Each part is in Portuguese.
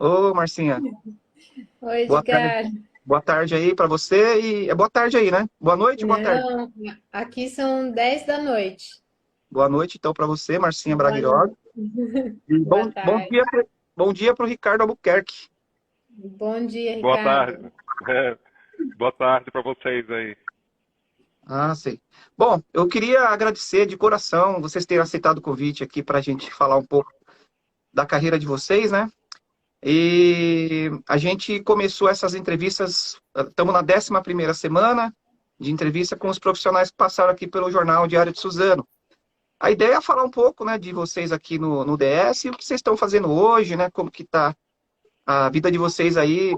Ô, Marcinha, Oi, boa tarde. Edgar. Boa tarde aí para você e é boa tarde aí, né? Boa noite, boa tarde. Não, aqui são 10 da noite. Boa noite então para você, Marcinha Boa Braguiroli. noite. E Boa bom tarde. dia bom dia para o Ricardo Albuquerque. Bom dia, Boa tarde. Ricardo. É, boa tarde para vocês aí. Ah, sei. Bom, eu queria agradecer de coração vocês terem aceitado o convite aqui para a gente falar um pouco da carreira de vocês, né? E a gente começou essas entrevistas, estamos na 11ª semana de entrevista com os profissionais que passaram aqui pelo Jornal Diário de Suzano. A ideia é falar um pouco, né, de vocês aqui no DS, e o que vocês estão fazendo hoje, né, como que tá a vida de vocês aí,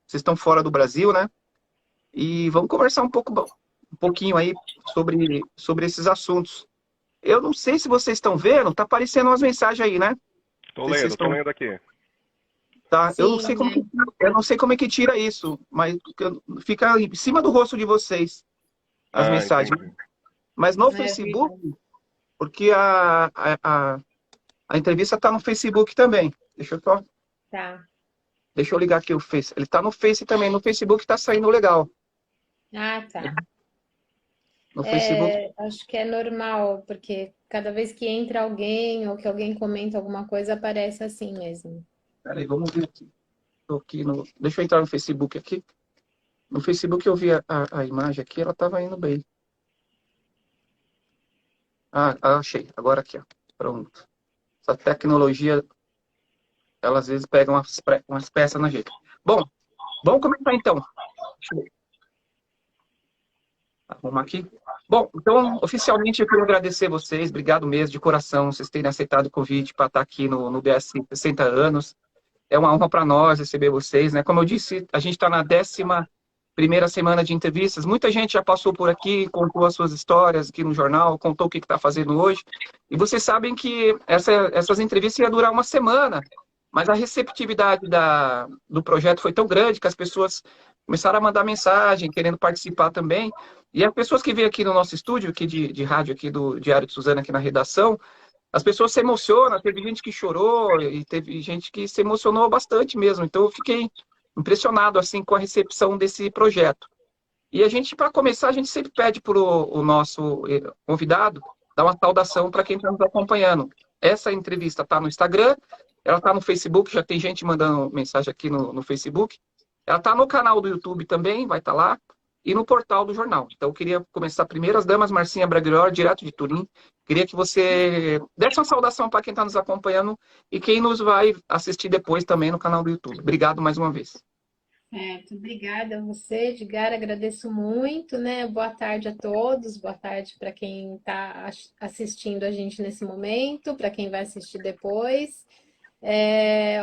vocês estão fora do Brasil, né, e vamos conversar um pouquinho aí sobre esses assuntos. Eu não sei se vocês estão vendo, tá aparecendo umas mensagens aí, né? Não Tô sei se vocês lendo, tô estão, lendo aqui. tá? Sim, né? Eu não sei como é que tira isso, mas fica em cima do rosto de vocês as Ah, mensagens. entendi. Mas no É Facebook, verdade. porque a entrevista está no Facebook também. Tá. Deixa eu ligar aqui o Face. Ele está no Face também. No Facebook está saindo legal. Ah, tá. No Facebook. É, acho que é normal, porque cada vez que entra alguém ou que alguém comenta alguma coisa, aparece assim mesmo. Peraí, vamos ver aqui. Tô aqui no... Deixa eu entrar no Facebook aqui. No Facebook eu vi a imagem aqui, ela estava indo bem. Ah, achei. Agora aqui, ó. Pronto. Essa tecnologia, ela às vezes pega umas peças na gente. Bom, vamos começar então. Deixa eu arrumar aqui. Bom, então, oficialmente eu queria agradecer vocês, obrigado mesmo, de coração, vocês terem aceitado o convite para estar aqui no DS 60 anos. É uma honra para nós receber vocês, né? Como eu disse, a gente está na 11ª semana de entrevistas. Muita gente já passou por aqui, contou as suas histórias aqui no jornal, contou o que está fazendo hoje. E vocês sabem que essas entrevistas iam durar uma semana, mas a receptividade do projeto foi tão grande que as pessoas começaram a mandar mensagem, querendo participar também. E as pessoas que vêm aqui no nosso estúdio, aqui de rádio, aqui do Diário de Suzana, aqui na redação, as pessoas se emocionam, teve gente que chorou e teve gente que se emocionou bastante mesmo. Então eu fiquei impressionado assim com a recepção desse projeto. E a gente, para começar, a gente sempre pede para o nosso convidado dar uma saudação para quem está nos acompanhando. Essa entrevista está no Instagram, ela está no Facebook, já tem gente mandando mensagem aqui no Facebook. Ela está no canal do YouTube também, vai estar lá, e no portal do jornal. Então, eu queria começar primeiro as damas, Marcinha Braguior, direto de Turim. Queria que você desse uma saudação para quem está nos acompanhando e quem nos vai assistir depois também no canal do YouTube. Obrigado mais uma vez. Certo, obrigada a você, Edgar. Agradeço muito, né? Boa tarde a todos, boa tarde para quem está assistindo a gente nesse momento, para quem vai assistir depois.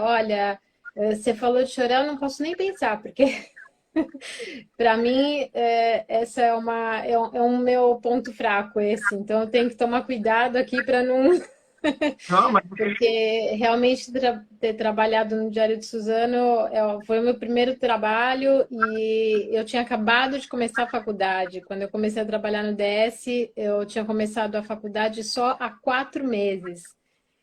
Olha, você falou de chorar, eu não posso nem pensar, porque para mim essa é um meu ponto fraco esse, então eu tenho que tomar cuidado aqui para não. Não, mas Porque realmente ter trabalhado no Diário de Suzano foi o meu primeiro trabalho e eu tinha acabado de começar a faculdade. Quando eu comecei a trabalhar no DS, eu tinha começado a faculdade só há 4 meses.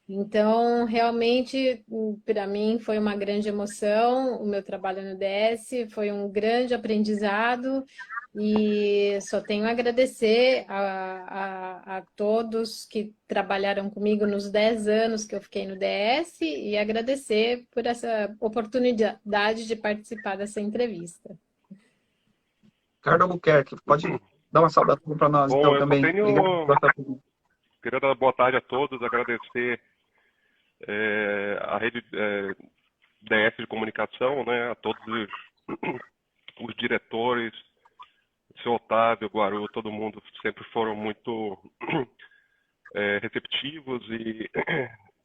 Então, realmente, para mim foi uma grande emoção. O meu trabalho no DS foi um grande aprendizado e só tenho a agradecer a todos que trabalharam comigo nos 10 anos que eu fiquei no DS e agradecer por essa oportunidade de participar dessa entrevista. Ricardo Albuquerque, pode dar uma saudação para nós então Bom, eu só também. Obrigado tenho. pela sua presença. Queria dar boa tarde a todos, agradecer a rede DS de comunicação, né, a todos os diretores, o seu Otávio, Guaru, todo mundo sempre foram muito receptivos e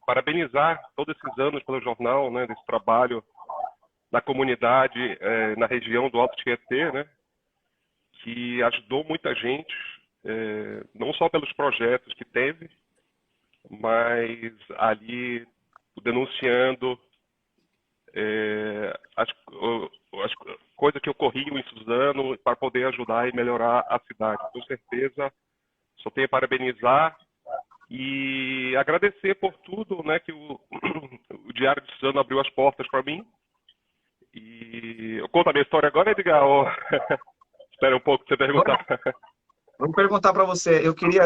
parabenizar todos esses anos pelo jornal, né, desse trabalho na comunidade, na região do Alto Tietê, né, que ajudou muita gente, não só pelos projetos que teve, mas ali denunciando as coisas que ocorriam em Suzano para poder ajudar e melhorar a cidade. Com certeza, só tenho a parabenizar e agradecer por tudo, né, que o Diário de Suzano abriu as portas para mim. E eu conto a minha história agora, Edgar? Ou... Espera um pouco pra você perguntar. Vamos perguntar para você. Eu queria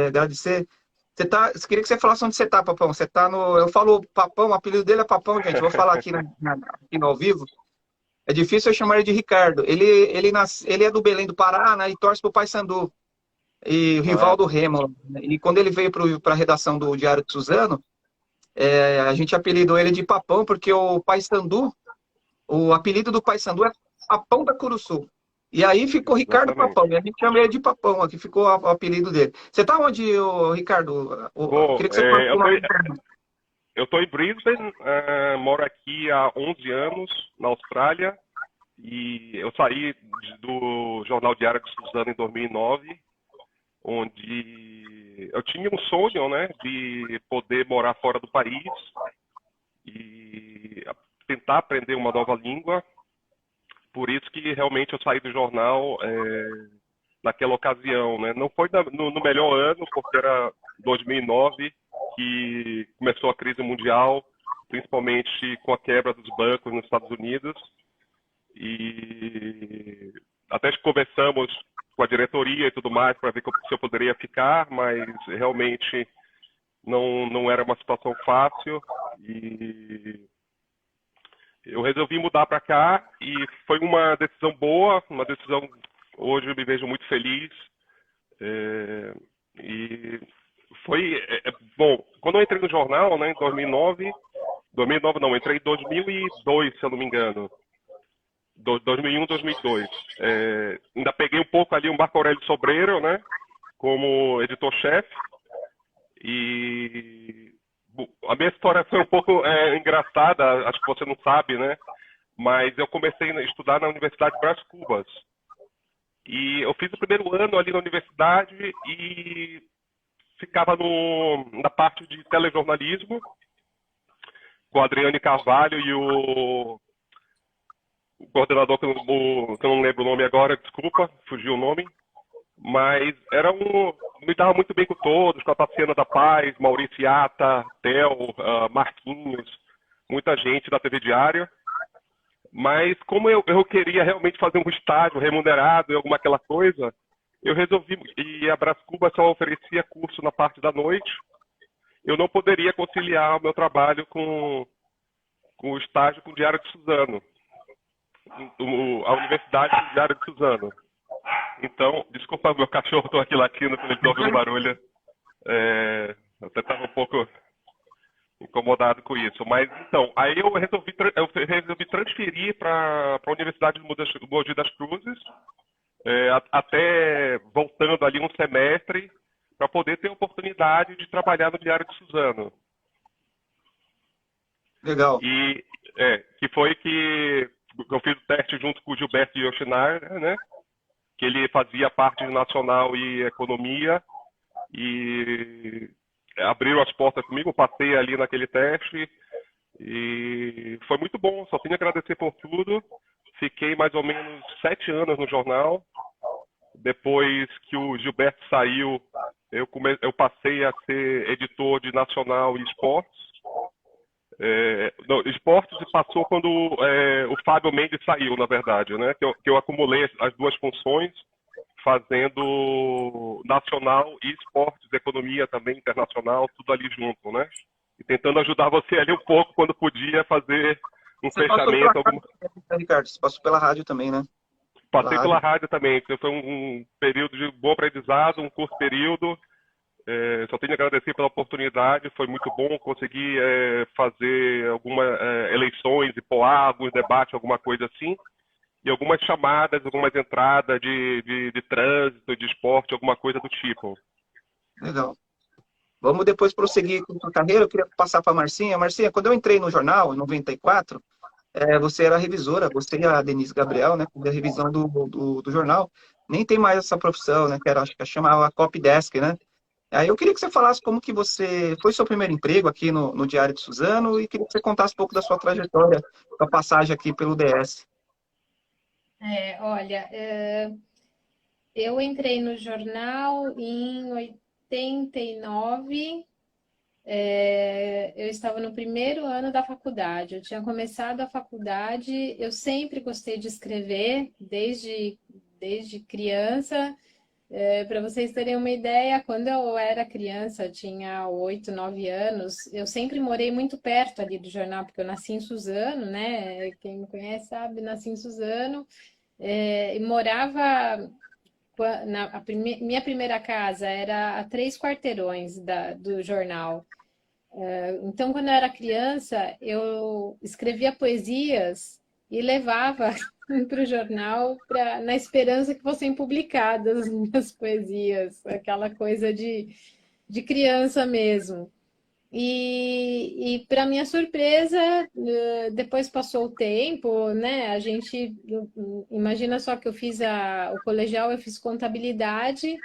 agradecer. Eu queria que você falasse onde você está, Papão. Você está no... Eu falo Papão, o apelido dele é Papão, gente. Vou falar aqui, aqui no ao vivo. É difícil eu chamar ele de Ricardo. Ele é do Belém do Pará, né, e torce para o Paysandu. E rival do Remo. E quando ele veio para a redação do Diário de Suzano, a gente apelidou ele de Papão, porque o Paysandu, o apelido do Paysandu é Papão da Curuçu. E aí ficou Ricardo Exatamente. Papão. E a gente chama ele de Papão, aqui ficou o apelido dele. Você está onde, Ricardo? Bom, Queria que você falasse eu tô em Brisbane, moro aqui há 11 anos, na Austrália, e eu saí do Jornal Diário de Suzano em 2009, onde eu tinha um sonho, né, de poder morar fora do país e tentar aprender uma nova língua. Por isso que realmente eu saí do jornal naquela ocasião, né? Não foi no melhor ano, porque era 2009 que começou a crise mundial, principalmente com a quebra dos bancos nos Estados Unidos. E até conversamos com a diretoria e tudo mais para ver se eu poderia ficar, mas realmente não era uma situação fácil. E eu resolvi mudar para cá e foi uma decisão boa, uma decisão, hoje eu me vejo muito feliz. E foi, bom, quando eu entrei no jornal, né, em 2009 não, entrei em 2002, se eu não me engano. 2001, 2002. Ainda peguei um pouco ali um Marco Aurélio Sobreiro, né, como editor-chefe. E a minha história foi um pouco engraçada, acho que você não sabe, né? Mas eu comecei a estudar na Universidade Brás Cubas. E eu fiz o primeiro ano ali na universidade e ficava na parte de telejornalismo com a Adriane Carvalho e o coordenador que eu não lembro o nome agora, desculpa, fugiu o nome. Mas me dava muito bem com todos, com a Tassiana da Paz, Maurício Iata, Theo, Marquinhos, muita gente da TV Diário. Mas como eu queria realmente fazer um estágio remunerado e alguma aquela coisa, eu resolvi, e a Brás Cubas só oferecia curso na parte da noite, eu não poderia conciliar o meu trabalho com o estágio com o Diário de Suzano, a Universidade do Diário de Suzano. Então, desculpa, meu cachorro, estou aqui latindo, ele está ouvindo barulho. Eu até estava um pouco incomodado com isso. Mas, então, aí eu resolvi transferir para a Universidade de Mogi das Cruzes, até voltando ali um semestre, para poder ter a oportunidade de trabalhar no Diário de Suzano. Legal. E que foi que eu fiz o teste junto com o Gilberto Yoshinaga, né? Que ele fazia parte de Nacional e Economia, e abriram as portas comigo, eu passei ali naquele teste, e foi muito bom, só tenho a agradecer por tudo. Fiquei mais ou menos 7 anos no jornal. Depois que o Gilberto saiu, eu passei a ser editor de Nacional e Esportes. Esportes passou quando o Fábio Mendes saiu, na verdade, né? Que eu acumulei as duas funções, fazendo Nacional e Esportes, Economia também, Internacional, tudo ali junto, né? E tentando ajudar você ali um pouco quando podia fazer um fechamento. Ricardo, você passou pela rádio também, né? Passei pela rádio também. Foi um período de bom aprendizado, um curto período. Só tenho a agradecer pela oportunidade, foi muito bom conseguir fazer algumas eleições e pôr alguns debates, alguma coisa assim, e algumas chamadas, algumas entradas de trânsito, de esporte, alguma coisa do tipo. Legal. Vamos depois prosseguir com a sua carreira. Eu queria passar para a Marcinha. Marcinha, quando eu entrei no jornal, em 94, você era revisora, você e a Denise Gabriel, né, da revisão do jornal. Nem tem mais essa profissão, né, acho que chamava Copy Desk, né? Aí eu queria que você falasse como que foi seu primeiro emprego aqui no Diário de Suzano, e queria que você contasse um pouco da sua trajetória, da passagem aqui pelo DS. Olha, eu entrei no jornal 79, eu estava no primeiro ano da faculdade. Eu tinha começado a faculdade, eu sempre gostei de escrever, desde criança. Para vocês terem uma ideia, quando eu era criança, eu tinha 8, 9 anos, eu sempre morei muito perto ali do jornal, porque eu nasci em Suzano, né? Quem me conhece sabe, nasci em Suzano, e morava. Minha primeira casa era a 3 quarteirões do jornal. Então, quando eu era criança, eu escrevia poesias e levava para o jornal na esperança que fossem publicadas as minhas poesias, aquela coisa de criança mesmo. E para minha surpresa, depois passou o tempo, né? A gente imagina só que eu fiz o colegial, eu fiz contabilidade,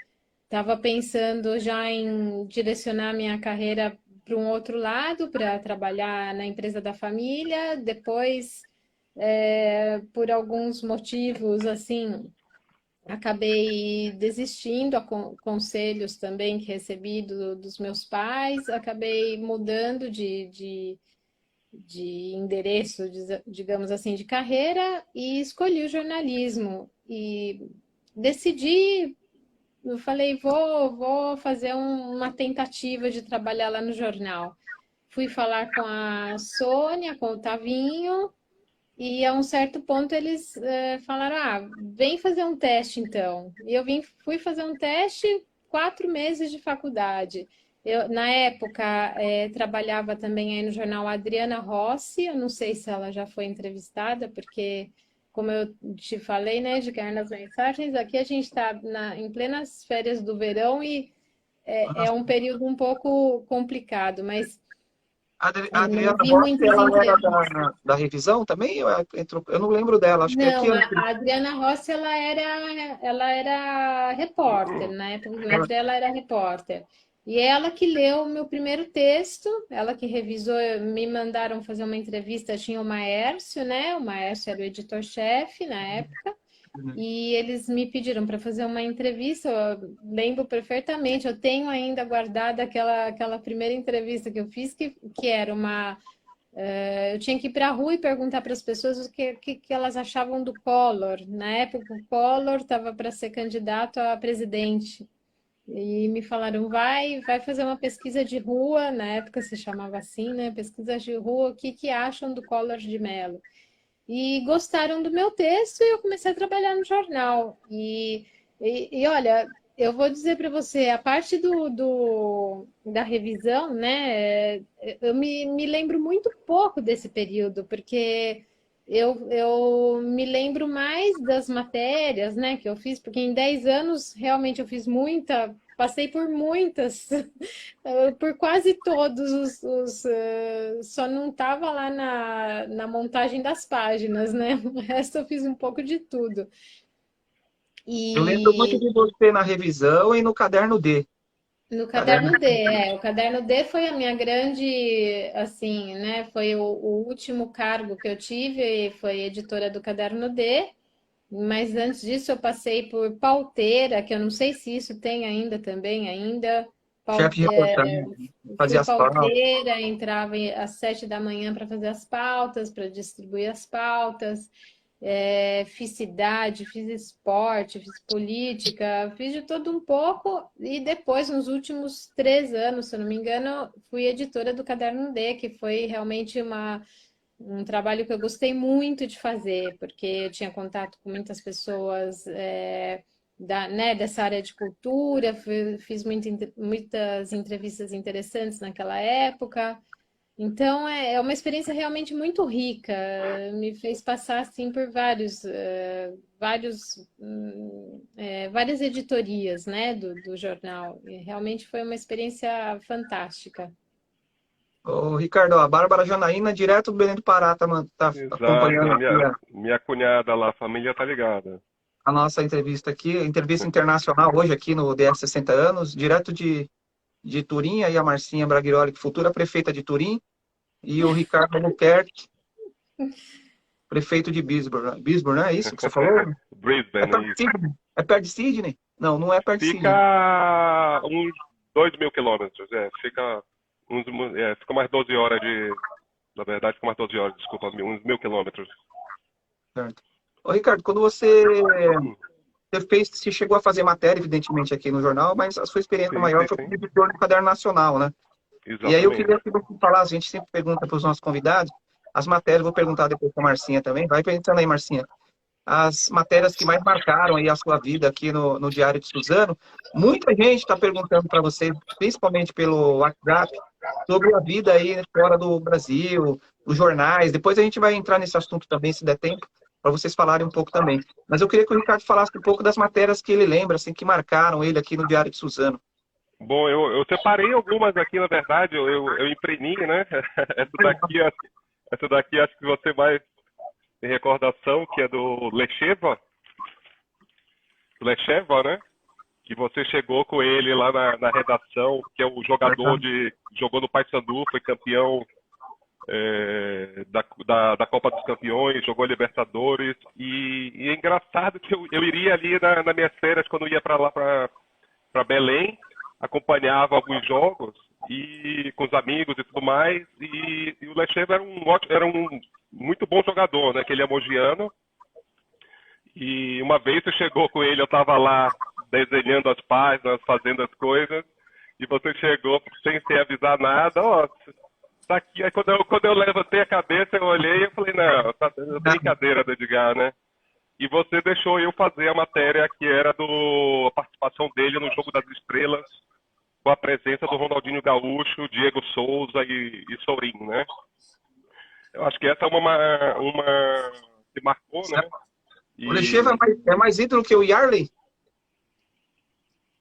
estava pensando já em direcionar minha carreira para um outro lado, para trabalhar na empresa da família. Depois, por alguns motivos, assim, acabei desistindo, conselhos também que recebi dos meus pais, acabei mudando de endereço, digamos assim, de carreira e escolhi o jornalismo. E decidi, eu falei, vou fazer uma tentativa de trabalhar lá no jornal. Fui falar com a Sônia, com o Tavinho, e a um certo ponto eles falaram, vem fazer um teste então. E eu fui fazer um teste, 4 meses de faculdade. Eu, na época, trabalhava também aí no jornal Adriana Rossi, eu não sei se ela já foi entrevistada, porque, como eu te falei, né, de ganhar nas mensagens, aqui a gente está em plenas férias do verão e é um período um pouco complicado, mas A não Adriana vi Rossi, muitas ela era entrevistas. da revisão também? Eu não lembro dela, acho que é que Não, a Adriana Rossi, ela era repórter, na época do ela, Metro ela era repórter. E ela que leu o meu primeiro texto, ela que revisou, me mandaram fazer uma entrevista, tinha o Maércio, né? O Maércio era o editor-chefe na época, e eles me pediram para fazer uma entrevista, eu lembro perfeitamente, eu tenho ainda guardada aquela primeira entrevista que eu fiz, que era eu tinha que ir para a rua e perguntar para as pessoas o que elas achavam do Collor. Na época, o Collor estava para ser candidato a presidente. E me falaram, vai fazer uma pesquisa de rua, na época se chamava assim, né? Pesquisa de rua, o que acham do Collor de Mello? E gostaram do meu texto e eu comecei a trabalhar no jornal. E olha, eu vou dizer para você, a parte da revisão, né? Eu me lembro muito pouco desse período, porque eu me lembro mais das matérias, né, que eu fiz, porque em 10 anos realmente eu fiz passei por muitas, por quase todos só não estava lá na montagem das páginas, né? O resto eu fiz um pouco de tudo. eu lembro muito E de você na revisão e no caderno D. no Caderno caderno D, o caderno D foi a minha grande, assim, né? Foi o último cargo que eu tive, foi editora do caderno D. Mas antes disso eu passei por pauteira, que eu não sei se isso tem ainda também, ainda. chefe de reportagem, Fui fazia as pautas. pauteira, entrava às 7 da manhã para fazer as pautas, para distribuir as pautas. Fiz cidade, fiz esporte, fiz política, fiz de tudo um pouco. E depois, nos últimos 3 anos, se eu não me engano, fui editora do Caderno D, que foi realmente um trabalho que eu gostei muito de fazer, porque eu tinha contato com muitas pessoas né, dessa área de cultura, fiz muitas entrevistas interessantes naquela época. Então, é uma experiência realmente muito rica. Me fez passar assim por várias editorias, né, do jornal. E realmente foi uma experiência fantástica. Ô, Ricardo, a Bárbara Janaína, direto do Belém do Pará, tá Exato, acompanhando a aqui minha cunhada lá, a família tá ligada. a nossa entrevista aqui, entrevista internacional hoje aqui no DS 60 anos, direto de Turim, aí a Marcinha Braghiroli, futura prefeita de Turim, e o Ricardo Albuquerque, prefeito de Bisburn. Bisburn, não é isso que você falou? É Brisbane, perto de isso. Sydney? É perto de Sydney? Não, não é perto de Sydney. Fica uns 2.000 quilômetros. Fica mais 12 horas na verdade, fica mais 12 horas, desculpa, uns 1.000 quilômetros. Certo. Ô, Ricardo, quando você chegou a fazer matéria, evidentemente, aqui no jornal, mas a sua experiência maior foi como editor do Caderno Nacional, né? Exatamente. E aí eu queria que você falasse, a gente sempre pergunta para os nossos convidados, as matérias, vou perguntar depois para a Marcinha também, vai pensando aí, Marcinha, as matérias que mais marcaram aí a sua vida aqui no Diário de Suzano. Muita gente está perguntando para você, principalmente pelo WhatsApp, sobre a vida aí fora do Brasil, os jornais. Depois a gente vai entrar nesse assunto também, se der tempo, para vocês falarem um pouco também. Mas eu queria que o Ricardo falasse um pouco das matérias que ele lembra, assim, que marcaram ele aqui no Diário de Suzano. Bom, eu separei algumas aqui, na verdade, eu imprimi, né? Essa daqui acho que você vai ter recordação, que é do Lecheva, né? Que você chegou com ele lá na redação, que é o jogador jogou no Paysandu, foi campeão da Copa dos Campeões, jogou Libertadores, e é engraçado que eu iria ali nas minhas férias, quando eu ia para lá, para Belém, acompanhava alguns jogos e com os amigos e tudo mais, e o Lecheva era um muito bom jogador, né? Que ele é mogiano, e uma vez você chegou com ele, eu estava lá desenhando as páginas, fazendo as coisas, e você chegou sem avisar nada, tá aqui. Aí quando eu levantei a cabeça, eu olhei e falei, não, tá brincadeira do Edgar, né? E você deixou eu fazer a matéria que era a participação dele no Jogo das Estrelas, com a presença do Ronaldinho Gaúcho, Diego Souza e Sourinho, né? Eu acho que essa é uma que marcou, né? O Lecheva é mais ídolo que o Yarley?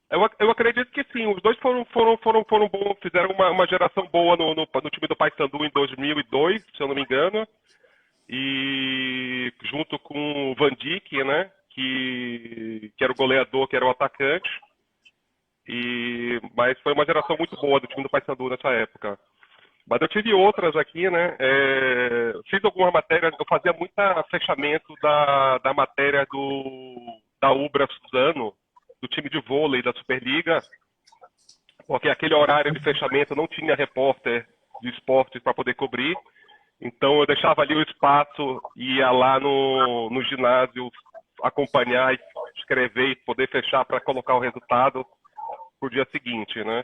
Eu acredito que sim. Os dois foram bons, fizeram uma geração boa no time do Paysandu em 2002, se eu não me engano. E junto com o Van Dijk, né? Que era o goleador, que era o atacante. Mas foi uma geração muito boa do time do Paysandu nessa época. Mas eu tive outras aqui, né? Fiz algumas matérias, eu fazia muito fechamento da matéria da Ubra Suzano, do time de vôlei da Superliga, porque aquele horário de fechamento não tinha repórter de esportes para poder cobrir. Então eu deixava ali o espaço, ia lá no ginásio acompanhar e escrever e poder fechar para colocar o resultado pro dia seguinte, né?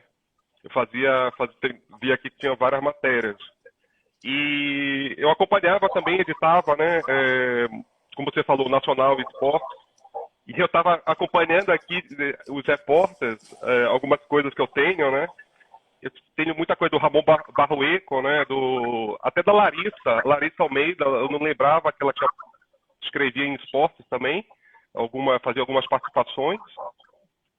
Eu via que tinha várias matérias. E eu acompanhava também, editava, né? Como você falou, Nacional Esporte. E eu estava acompanhando aqui os repórteres, algumas coisas que eu tenho, né? Eu tenho muita coisa do Ramon Barrueco, né? Até da Larissa Almeida, eu não lembrava que ela escrevia em esportes também, fazia algumas participações.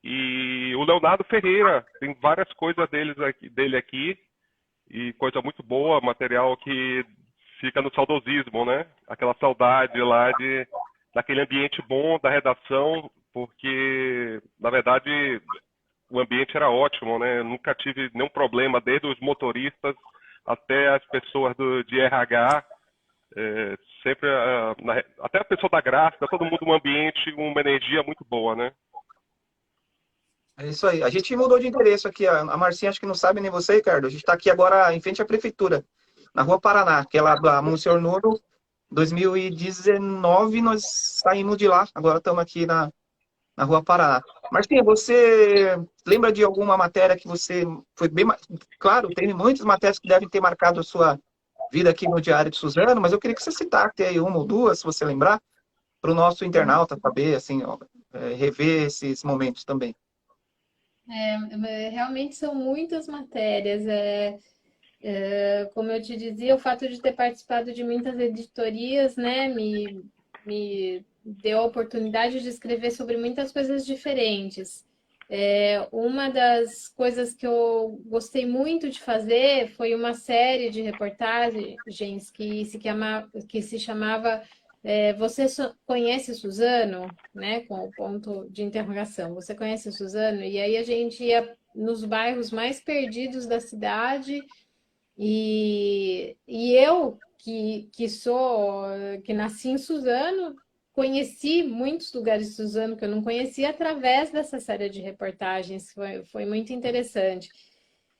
E o Leonardo Ferreira, tem várias coisas dele aqui, e coisa muito boa, material que fica no saudosismo, né? Aquela saudade lá daquele ambiente bom da redação, porque, na verdade, o ambiente era ótimo, né? Eu nunca tive nenhum problema, desde os motoristas até as pessoas de RH, sempre, até a pessoa da gráfica, todo mundo num ambiente, uma energia muito boa, né? É isso aí. A gente mudou de endereço aqui. A Marcinha acho que não sabe, nem você, Ricardo. A gente está aqui agora em frente à prefeitura, na Rua Paraná, que é lá da Monsenhor Nuno. 2019 nós saímos de lá. Agora estamos aqui na Rua Paraná. Marcinha, você lembra de alguma matéria que você foi bem... Claro, tem muitas matérias que devem ter marcado a sua vida aqui no Diário de Suzano, mas eu queria que você citasse aí uma ou duas, se você lembrar, para o nosso internauta saber, assim, ó, rever esses momentos também. Realmente são muitas matérias. Como eu te dizia, o fato de ter participado de muitas editorias, né, me deu a oportunidade de escrever sobre muitas coisas diferentes. Uma das coisas que eu gostei muito de fazer foi uma série de reportagens que se chamava Você conhece Suzano? Né, com o ponto de interrogação. Você conhece Suzano? E aí a gente ia nos bairros mais perdidos da cidade e eu, que nasci em Suzano, conheci muitos lugares de Suzano que eu não conhecia através dessa série de reportagens, foi muito interessante.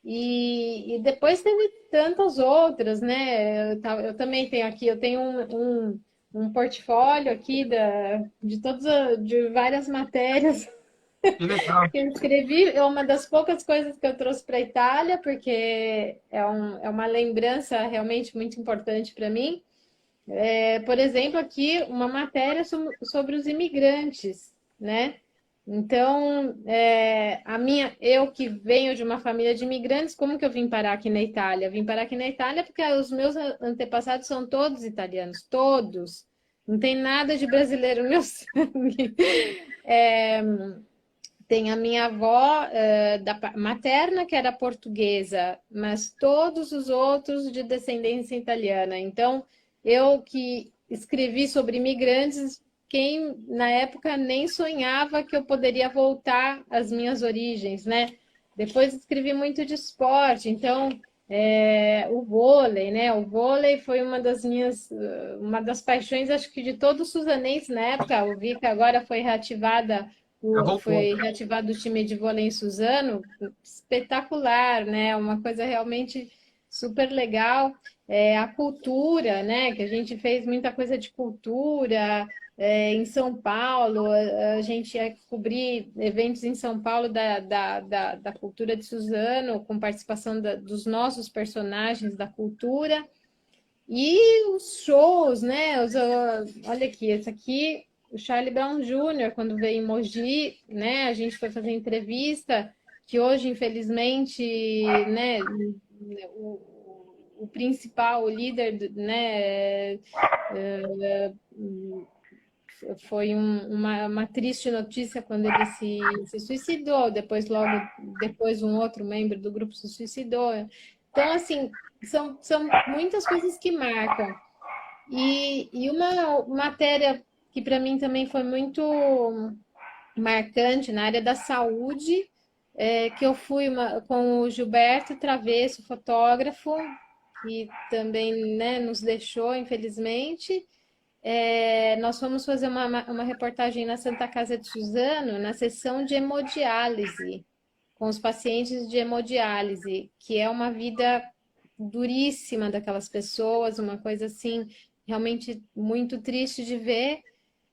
E depois teve tantas outras, né? Eu também tenho aqui, eu tenho um portfólio aqui de várias matérias Que legal. que eu escrevi. É uma das poucas coisas que eu trouxe para a Itália, porque é uma lembrança realmente muito importante para mim. Por exemplo, aqui uma matéria sobre os imigrantes, né? Então, eu que venho de uma família de imigrantes, como que eu vim parar aqui na Itália? Eu vim parar aqui na Itália porque os meus antepassados são todos italianos, todos. Não tem nada de brasileiro no meu sangue. É, tem a minha avó materna, que era portuguesa, mas todos os outros de descendência italiana. Então, eu que escrevi sobre imigrantes, quem na época nem sonhava que eu poderia voltar às minhas origens, né? Depois escrevi muito de esporte, então o vôlei, né? O vôlei foi uma das paixões, acho que de todos os suzanenses na época. Eu vi que agora Voltou. foi reativado o time de vôlei em Suzano, espetacular, né? Uma coisa realmente super legal. A cultura, né? Que a gente fez muita coisa de cultura. Em São Paulo, a gente ia cobrir eventos em São Paulo da cultura de Suzano, com participação dos nossos personagens da cultura. E os shows, né? Olha aqui, esse aqui, o Charlie Brown Jr., quando veio em Mogi, né? A gente foi fazer entrevista, que hoje, infelizmente, né? O principal, o líder, né? Foi uma triste notícia quando ele se suicidou, logo depois, um outro membro do grupo se suicidou. Então, assim, são muitas coisas que marcam. E uma matéria que para mim também foi muito marcante na área da saúde, que eu fui com o Gilberto Travesso, fotógrafo, que também, né, nos deixou, infelizmente. Nós fomos fazer uma reportagem na Santa Casa de Suzano, na sessão de hemodiálise, com os pacientes de hemodiálise, que é uma vida duríssima daquelas pessoas, uma coisa assim, realmente muito triste de ver.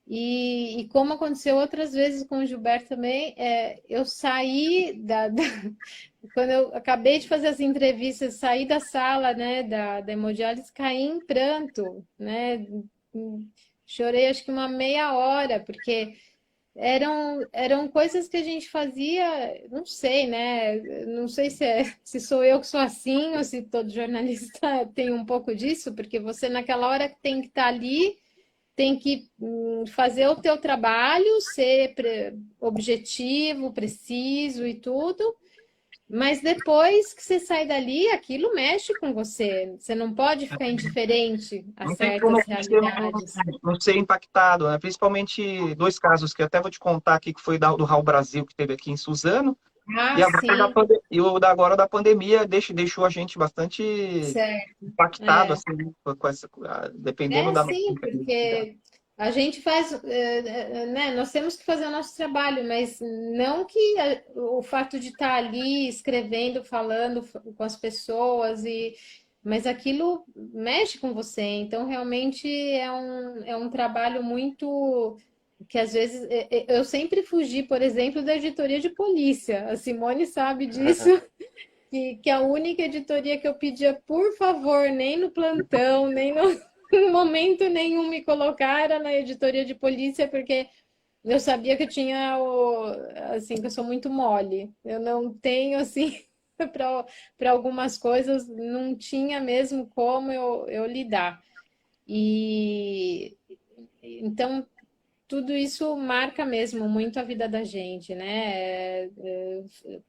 E como aconteceu outras vezes com o Gilberto também, eu saí quando eu acabei de fazer as entrevistas, saí da sala, né, da hemodiálise, caí em pranto, né? Chorei acho que uma meia hora, porque eram coisas que a gente fazia, não sei, né? Não sei se sou eu que sou assim ou se todo jornalista tem um pouco disso, porque você naquela hora tem que estar ali, tem que fazer o teu trabalho, ser objetivo, preciso e tudo. Mas depois que você sai dali, aquilo mexe com você. Você não pode ficar indiferente a Não tem como certas você realidades. não ser impactado, né? Principalmente dois casos que eu até vou te contar aqui, que foi do Raul Brasil, que teve aqui em Suzano, Ah, e, agora sim, e o da agora da pandemia deixou a gente bastante certo. impactado, assim, né? Dependendo da Sim, notícia. porque a gente faz, né? Nós temos que fazer o nosso trabalho, mas não que o fato de estar ali escrevendo, falando com as pessoas, mas aquilo mexe com você. Então, realmente é um trabalho muito que às vezes eu sempre fugi, por exemplo, da editoria de polícia. A Simone sabe disso. Que a única editoria que eu pedia, por favor, nem no plantão, nem no, em momento nenhum me colocar era na editoria de polícia, porque eu sabia que eu tinha assim, que eu sou muito mole. Eu não tenho assim para algumas coisas, não tinha mesmo como eu lidar. E então tudo isso marca mesmo muito a vida da gente, né?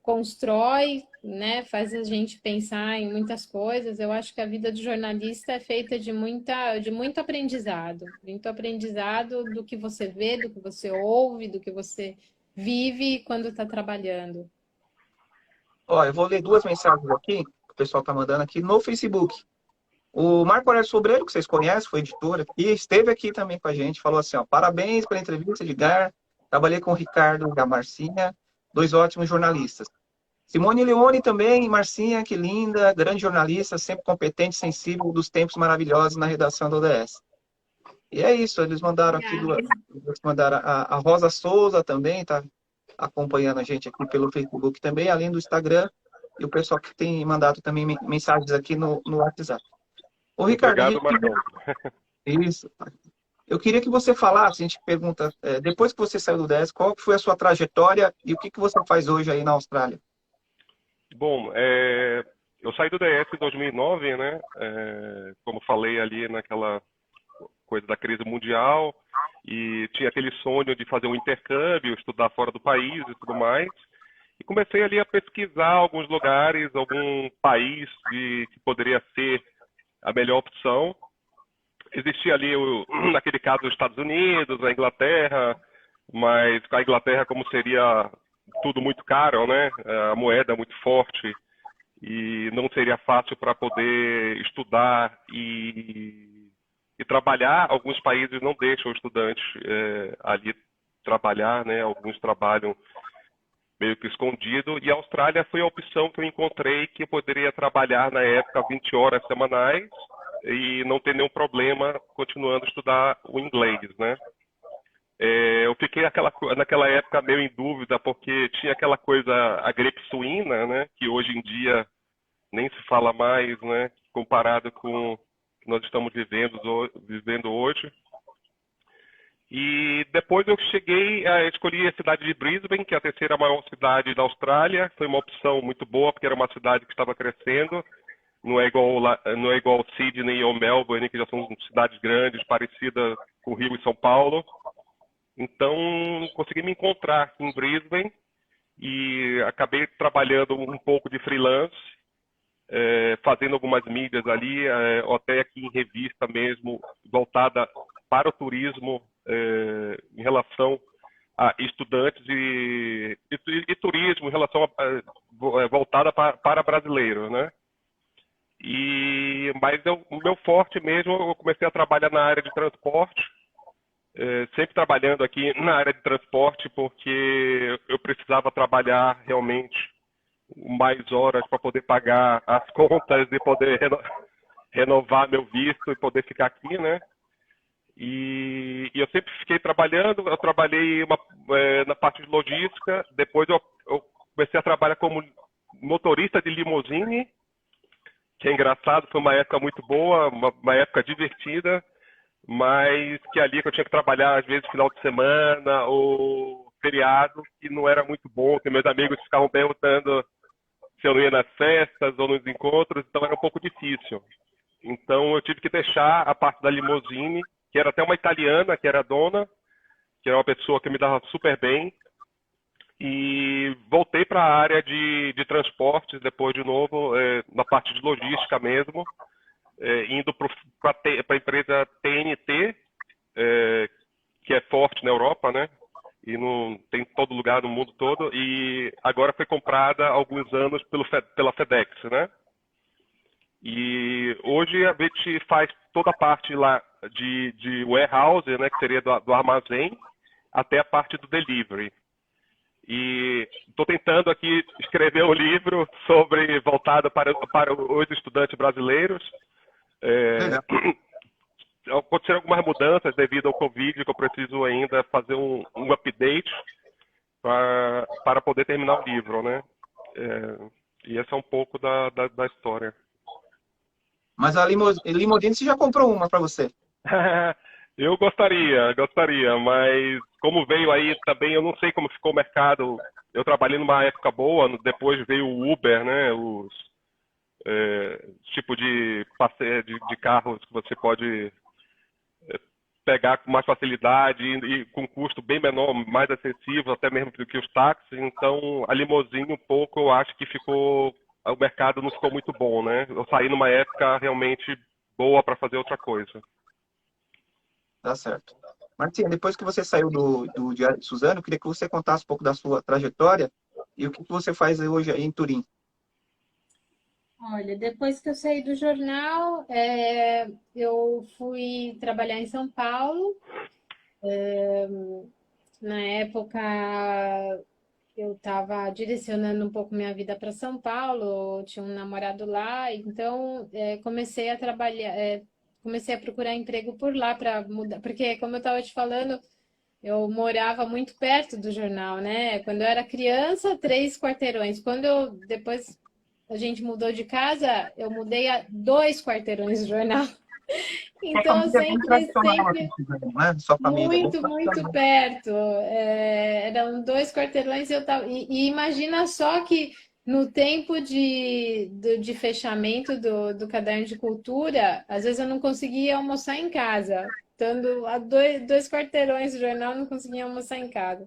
Constrói, né? Faz a gente pensar em muitas coisas. Eu acho que a vida do jornalista é feita de muito aprendizado do que você vê, do que você ouve, do que você vive quando está trabalhando. Ó, eu vou ler duas mensagens aqui, que o pessoal tá mandando aqui no Facebook. O Marco Aurélio Sobreiro, que vocês conhecem, foi editor aqui, esteve aqui também com a gente, falou assim, ó, parabéns pela entrevista, Edgar. Trabalhei com o Ricardo e a Marcinha, dois ótimos jornalistas. Simone Leone também, Marcinha, que linda, grande jornalista, sempre competente, sensível, dos tempos maravilhosos na redação do ODS. E é isso, eles mandaram aqui, eles mandaram a Rosa Souza também, está acompanhando a gente aqui pelo Facebook também, além do Instagram, e o pessoal que tem mandado também mensagens aqui no WhatsApp. Ô, Ricardo, Obrigado, Marcão. Isso. Eu queria que você falasse, a gente pergunta, depois que você saiu do DS, qual foi a sua trajetória e o que você faz hoje aí na Austrália? Bom, eu saí do DS em 2009, né? Como falei ali naquela coisa da crise mundial, e tinha aquele sonho de fazer um intercâmbio, estudar fora do país e tudo mais. E comecei ali a pesquisar alguns lugares, algum país que poderia ser a melhor opção. Existia ali, naquele caso, os Estados Unidos, a Inglaterra, mas a Inglaterra, como seria tudo muito caro, né? A moeda muito forte e não seria fácil para poder estudar e trabalhar. Alguns países não deixam o estudante ali trabalhar, né? Alguns trabalham meio que escondido, e a Austrália foi a opção que eu encontrei, que eu poderia trabalhar na época 20 horas semanais e não ter nenhum problema continuando a estudar o inglês, né? Eu fiquei naquela época meio em dúvida, porque tinha aquela coisa, a gripe suína, né? Que hoje em dia nem se fala mais, né? Comparado com o que nós estamos vivendo hoje. E depois eu escolhi a cidade de Brisbane, que é a terceira maior cidade da Austrália. Foi uma opção muito boa, porque era uma cidade que estava crescendo. Não é igual Sydney ou Melbourne, que já são cidades grandes, parecidas com Rio e São Paulo. Então, consegui me encontrar aqui em Brisbane e acabei trabalhando um pouco de freelance, fazendo algumas mídias ali, até aqui em revista mesmo, voltada para o turismo, em relação a estudantes e turismo, em relação voltada para brasileiros, né? Mas o meu forte mesmo, eu comecei a trabalhar na área de transporte, sempre trabalhando aqui na área de transporte, porque eu precisava trabalhar realmente mais horas para poder pagar as contas e poder renovar meu visto e poder ficar aqui, né? E eu sempre fiquei trabalhando. Eu trabalhei na parte de logística, depois eu comecei a trabalhar como motorista de limusine, que é engraçado, foi uma época muito boa, uma época divertida, mas que ali que eu tinha que trabalhar às vezes final de semana ou feriado, que não era muito bom, que meus amigos ficavam perguntando se eu não ia nas festas ou nos encontros, então era um pouco difícil. Então eu tive que deixar a parte da limusine, que era até uma italiana, que era a dona, que era uma pessoa que me dava super bem, e voltei para a área de transportes depois de novo, na parte de logística mesmo, indo para a empresa TNT, que é forte na Europa, né? E tem em todo lugar no mundo todo, e agora foi comprada há alguns anos pela FedEx, né? E hoje a gente faz toda a parte lá de warehouse, né, que seria do armazém, até a parte do delivery. E estou tentando aqui escrever um livro voltado para os estudantes brasileiros. Aconteceram algumas mudanças devido ao Covid, que eu preciso ainda fazer um update para poder terminar o livro, né? E esse é um pouco da história. Mas a limusine você já comprou uma para você? Eu gostaria, mas como veio aí também, eu não sei como ficou o mercado. Eu trabalhei numa época boa, depois veio o Uber, né? Os tipo de carros que você pode pegar com mais facilidade e com custo bem menor, mais acessível, até mesmo do que os táxis. Então, a limusine um pouco, eu acho que o mercado não ficou muito bom, né? Eu saí numa época realmente boa para fazer outra coisa. Tá certo. Martinha, depois que você saiu do Diário de Suzano, eu queria que você contasse um pouco da sua trajetória e o que você faz hoje aí em Turim. Olha, depois que eu saí do jornal, eu fui trabalhar em São Paulo. Na época, eu estava direcionando um pouco minha vida para São Paulo, eu tinha um namorado lá, então comecei a trabalhar, comecei a procurar emprego por lá para mudar, porque como eu estava te falando, eu morava muito perto do jornal, né? Quando eu era criança, 3 quarteirões. Quando eu depois a gente mudou de casa, eu mudei a 2 quarteirões do jornal. Sua Então eu família é bem tradicional aqui sempre em Suzano, né? Sua família é bem muito tradicional. perto. Eram 2 quarteirões e eu tava. E imagina só que no tempo de fechamento do caderno de cultura, às vezes eu não conseguia almoçar em casa. Estando a 2 quarteirões do jornal, eu não conseguia almoçar em casa.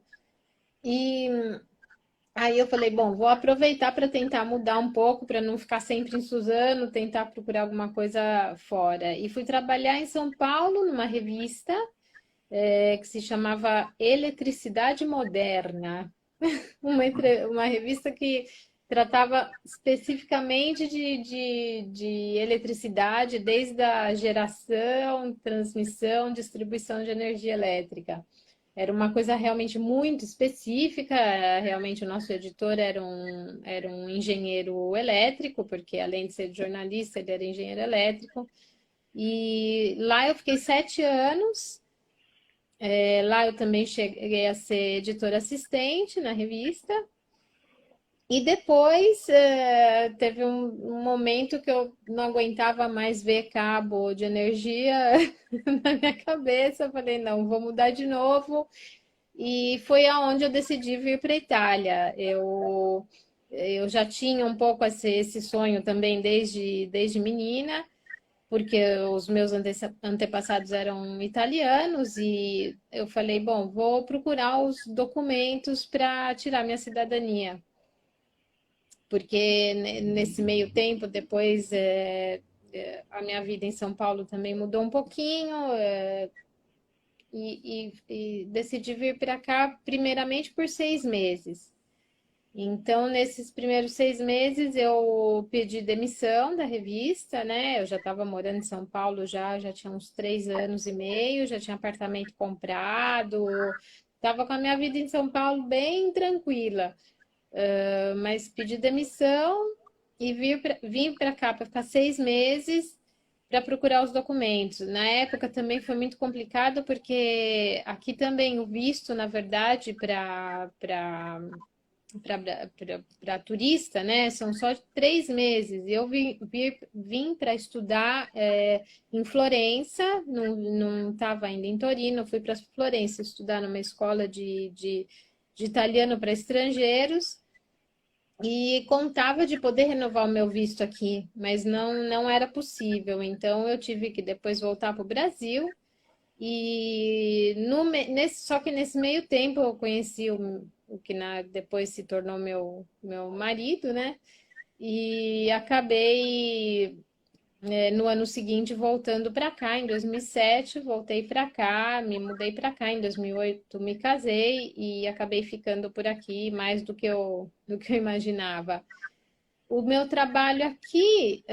E aí eu falei, bom, vou aproveitar para tentar mudar um pouco, para não ficar sempre em Suzano, tentar procurar alguma coisa fora. E fui trabalhar em São Paulo, numa revista que se chamava Eletricidade Moderna, uma revista que tratava especificamente de eletricidade, desde a geração, transmissão, distribuição de energia elétrica. Era uma coisa realmente muito específica. Realmente, o nosso editor era um engenheiro elétrico, porque além de ser jornalista, ele era engenheiro elétrico. E lá eu fiquei 7 anos. Lá eu também cheguei a ser editora assistente na revista. E depois teve um momento que eu não aguentava mais ver cabo de energia na minha cabeça. Eu falei, não, vou mudar de novo. E foi aonde eu decidi vir para a Itália. Eu já tinha um pouco esse sonho também desde menina, porque os meus antepassados eram italianos e eu falei, bom, vou procurar os documentos para tirar minha cidadania, porque nesse meio tempo, depois a minha vida em São Paulo também mudou um pouquinho, e decidi vir para cá primeiramente por 6 meses. Então, nesses primeiros 6 meses, eu pedi demissão da revista, né? Eu já estava morando em São Paulo, já tinha uns 3 anos e meio, já tinha apartamento comprado, estava com a minha vida em São Paulo bem tranquila. Mas pedi demissão e vim para cá para ficar 6 meses para procurar os documentos. Na época também foi muito complicado, porque aqui também o visto, na verdade, para turista, né? São só 3 meses. Eu vim para estudar em Florença, não estava ainda em Torino, fui para Florença estudar numa escola de italiano para estrangeiros e contava de poder renovar o meu visto aqui, mas não era possível. Então eu tive que depois voltar para o Brasil. E só que nesse meio tempo eu conheci o que depois se tornou meu marido, né? E acabei, no ano seguinte, voltando para cá. Em 2007, voltei para cá, me mudei para cá. Em 2008, me casei e acabei ficando por aqui mais do que eu imaginava. O meu trabalho aqui,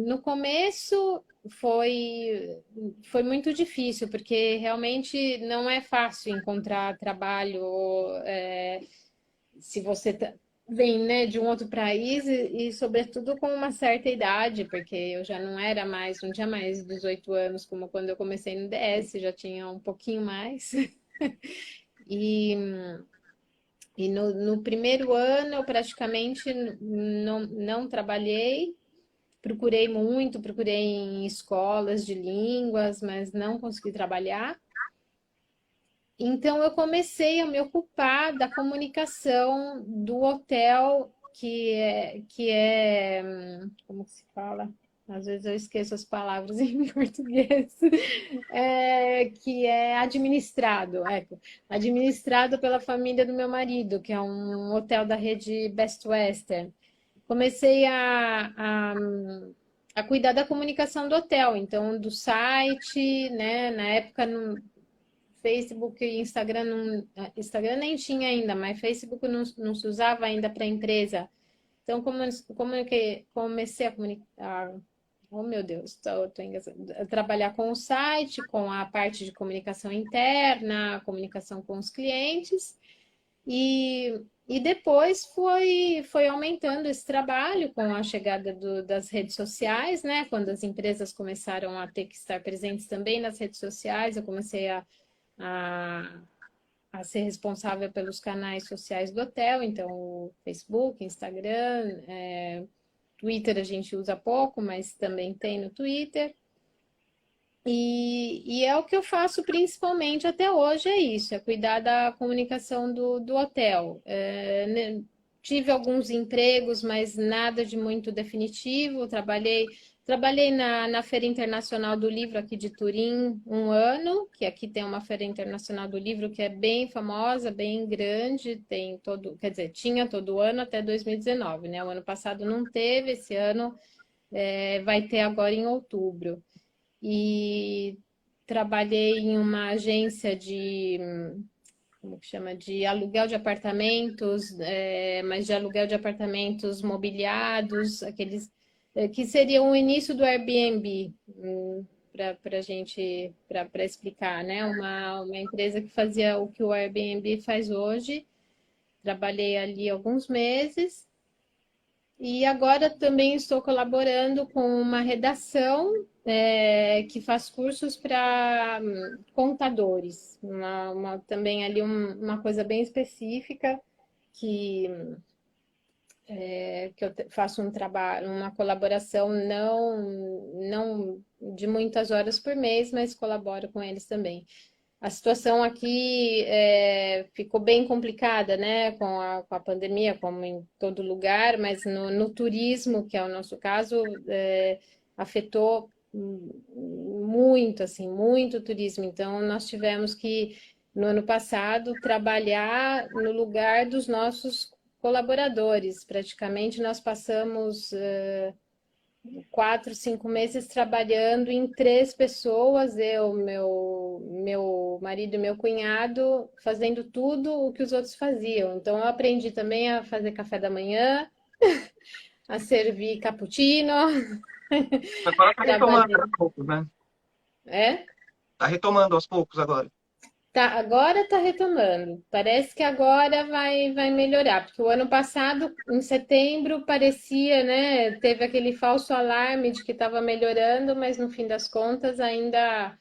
no começo, foi muito difícil, porque realmente não é fácil encontrar trabalho, se você vem, né, de um outro país sobretudo, com uma certa idade, porque eu já não tinha mais 18 anos, como quando eu comecei no DS, já tinha um pouquinho mais. E no primeiro ano eu praticamente não trabalhei, procurei em escolas de línguas, mas não consegui trabalhar. Então eu comecei a me ocupar da comunicação do hotel, como que se fala? Às vezes eu esqueço as palavras em português, que é administrado pela família do meu marido, que é um hotel da rede Best Western. Comecei a cuidar da comunicação do hotel, então do site, né? Na época no Facebook e Instagram, Instagram nem tinha ainda, mas Facebook não se usava ainda para a empresa. Então, comecei a comunicar. Oh, meu Deus, tô engasgada. A trabalhar com o site, com a parte de comunicação interna, a comunicação com os clientes. E depois foi aumentando esse trabalho com a chegada das redes sociais, né? Quando as empresas começaram a ter que estar presentes também nas redes sociais, eu comecei a ser responsável pelos canais sociais do hotel, então o Facebook, Instagram, Twitter a gente usa pouco, mas também tem no Twitter. E é o que eu faço principalmente até hoje, é isso, é cuidar da comunicação do hotel. Tive alguns empregos, mas nada de muito definitivo. Trabalhei na Feira Internacional do Livro aqui de Turim 1 ano, que aqui tem uma Feira Internacional do Livro que é bem famosa, bem grande, quer dizer, tinha todo ano até 2019, né? O ano passado não teve, esse ano vai ter agora em outubro. E trabalhei em uma agência como que chama? De aluguel de apartamentos, mas de aluguel de apartamentos mobiliados, aqueles que seriam o início do Airbnb, para explicar, né? Uma empresa que fazia o que o Airbnb faz hoje. Trabalhei ali alguns meses. E agora também estou colaborando com uma redação que faz cursos para contadores. Também ali uma coisa bem específica que, que eu faço um trabalho, uma colaboração não de muitas horas por mês, mas colaboro com eles também. A situação aqui ficou bem complicada, né, com a pandemia, como em todo lugar, mas no turismo, que é o nosso caso, afetou muito, assim, muito o turismo. Então, nós tivemos que, no ano passado, trabalhar no lugar dos nossos colaboradores. Praticamente, nós passamos 4, 5 meses trabalhando em 3 pessoas, eu, meu marido e meu cunhado, fazendo tudo o que os outros faziam. Então, eu aprendi também a fazer café da manhã, a servir cappuccino, Agora está retomando trabalhei. aos poucos, né? É? Está retomando aos poucos agora. Tá, agora está retomando. Parece que agora vai melhorar, porque o ano passado, em setembro, parecia, né? Teve aquele falso alarme de que estava melhorando, mas no fim das contas ainda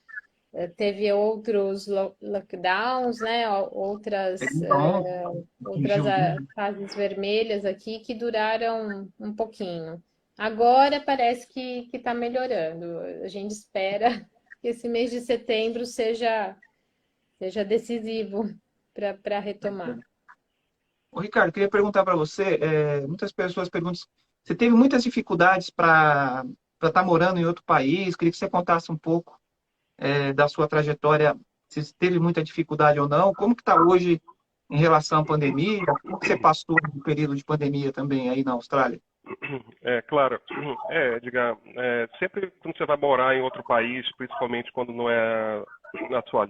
teve outros lockdowns, né? Então, Outras atingiu, né? fases vermelhas aqui que duraram um pouquinho. Agora parece que está melhorando. A gente espera que esse mês de setembro seja decisivo para retomar. Ô, Ricardo, queria perguntar para você, muitas pessoas perguntam, você teve muitas dificuldades para estar morando em outro país, queria que você contasse um pouco da sua trajetória, se teve muita dificuldade ou não, como que está hoje em relação à pandemia, como que você passou no período de pandemia também aí na Austrália? Claro. Edgar, sempre quando você vai morar em outro país, principalmente quando não é na sua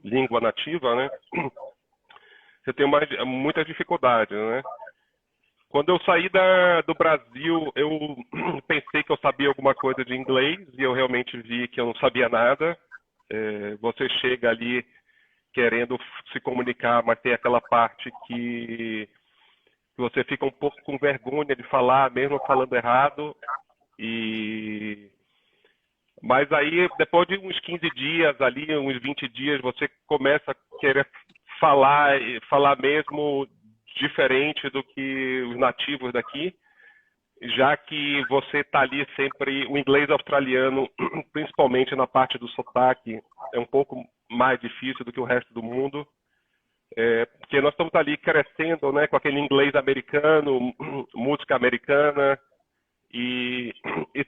língua nativa, né? Você tem muita dificuldade, né? Quando eu saí do Brasil, eu pensei que eu sabia alguma coisa de inglês e eu realmente vi que eu não sabia nada. Você chega ali querendo se comunicar, mas tem aquela parte que você fica um pouco com vergonha de falar, mesmo falando errado. Mas aí, depois de uns 15 dias ali, uns 20 dias, você começa a querer falar mesmo diferente do que os nativos daqui, já que você está ali sempre, o inglês australiano, principalmente na parte do sotaque, é um pouco mais difícil do que o resto do mundo, porque nós estamos ali crescendo, né, com aquele inglês americano, música americana e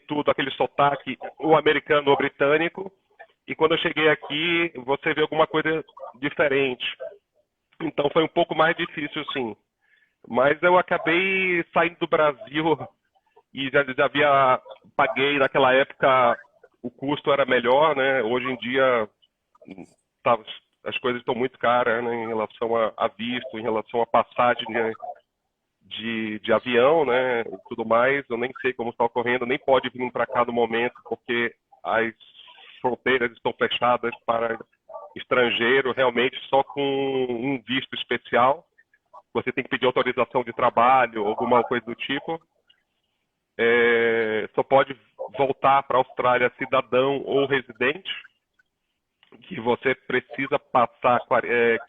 tudo, aquele sotaque, o americano ou britânico, e quando eu cheguei aqui, você vê alguma coisa diferente. Então foi um pouco mais difícil, sim. Mas eu acabei saindo do Brasil e já paguei naquela época, o custo era melhor, né? Hoje em dia as coisas estão muito caras, né? Em relação a visto, em relação a passagem, né? de avião, né, e tudo mais. Eu nem sei como está ocorrendo, nem pode vir para cá no momento, porque as fronteiras estão fechadas para estrangeiro, realmente só com um visto especial. Você tem que pedir autorização de trabalho, alguma coisa do tipo. Só pode voltar para a Austrália cidadão ou residente, que você precisa passar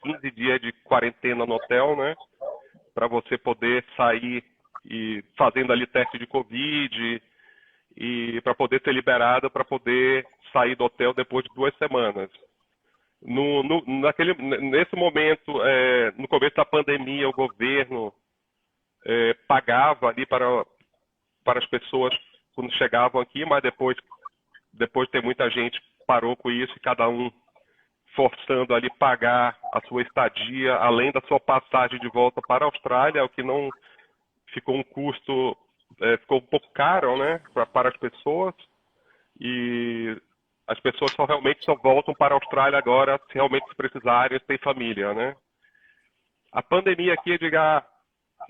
15 dias de quarentena no hotel, né? Para você poder sair e fazendo ali teste de Covid e para poder ser liberado para poder sair do hotel depois de 2 semanas. Nesse momento, no começo da pandemia, o governo pagava ali para as pessoas quando chegavam aqui, mas depois tem muita gente parou com isso e cada um forçando ali pagar a sua estadia, além da sua passagem de volta para a Austrália, o que não ficou um custo, ficou um pouco caro, né, para as pessoas. E as pessoas realmente só voltam para a Austrália agora se realmente precisarem, se tem família, né? A pandemia aqui, diga,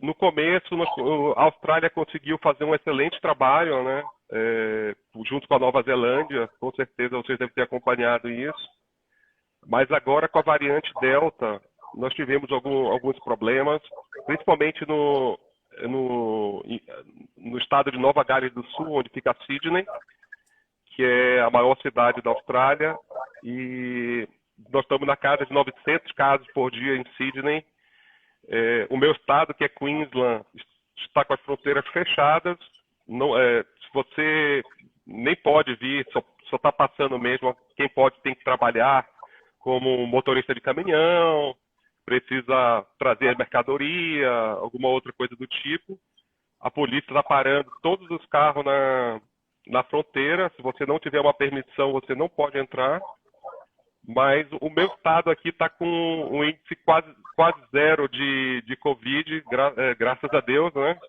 no começo, a Austrália conseguiu fazer um excelente trabalho, né? Junto com a Nova Zelândia, com certeza vocês devem ter acompanhado isso. Mas agora, com a variante Delta, nós tivemos alguns problemas, principalmente no estado de Nova Gales do Sul, onde fica Sydney, que é a maior cidade da Austrália, e nós estamos na casa de 900 casos por dia em Sydney. O meu estado, que é Queensland, está com as fronteiras fechadas. Não, você nem pode vir, só está passando mesmo. Quem pode tem que trabalhar como motorista de caminhão, precisa trazer mercadoria, alguma outra coisa do tipo. A polícia está parando todos os carros na fronteira. Se você não tiver uma permissão, você não pode entrar. Mas o meu estado aqui está com um índice quase zero de Covid, graças a Deus, né?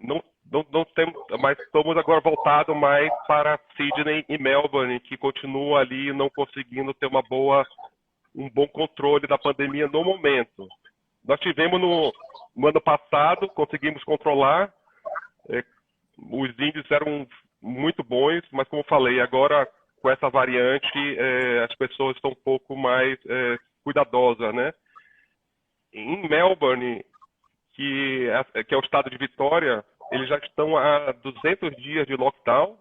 Não temos, mas estamos agora voltados mais para Sydney e Melbourne, que continua ali não conseguindo ter um bom controle da pandemia no momento. Nós tivemos no ano passado, conseguimos controlar, os índices eram muito bons, mas como eu falei, agora com essa variante as pessoas estão um pouco mais cuidadosas, né? Em Melbourne, que é o estado de Vitória, eles já estão há 200 dias de lockdown.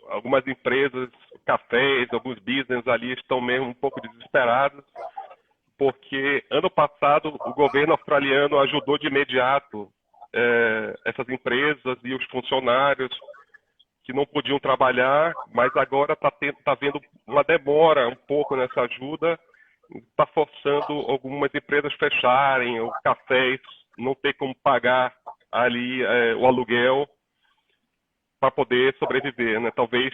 Algumas empresas, cafés, alguns business ali estão mesmo um pouco desesperados, porque ano passado o governo australiano ajudou de imediato essas empresas e os funcionários que não podiam trabalhar, mas agora está vendo uma demora um pouco nessa ajuda, está forçando algumas empresas fecharem, os cafés não ter como pagar ali o aluguel para poder sobreviver, né? Talvez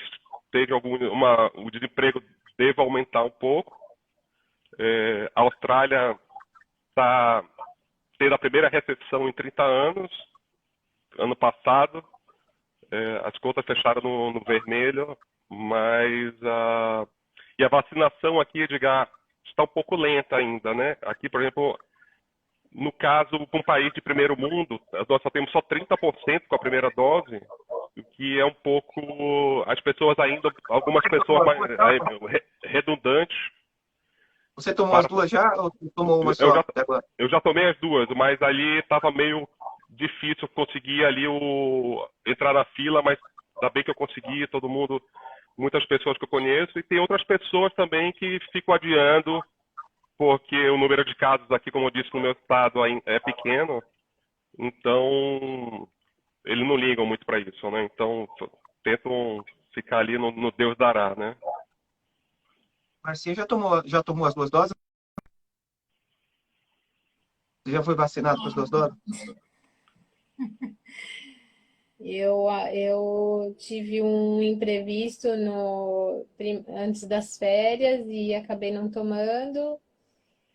o desemprego deva aumentar um pouco. A Austrália está tendo a primeira recessão em 30 anos, ano passado. As contas fecharam no vermelho, mas a vacinação aqui, Edgar, está um pouco lenta ainda, né? Aqui, por exemplo, no caso, para um país de primeiro mundo, nós só temos 30% com a primeira dose, o que é um pouco... As pessoas ainda, algumas pessoas mais redundantes. Você tomou as duas já ou tomou uma só? Eu já tomei as duas, mas ali estava meio difícil conseguir ali entrar na fila, mas ainda bem que eu consegui, todo mundo, muitas pessoas que eu conheço, e tem outras pessoas também que ficam adiando, porque o número de casos aqui, como eu disse, no meu estado é pequeno, então eles não ligam muito para isso, né? Então tentam ficar ali no Deus dará, né? Marcinha já tomou as duas doses? Você já foi vacinado com as duas doses? Eu tive um imprevisto antes das férias e acabei não tomando.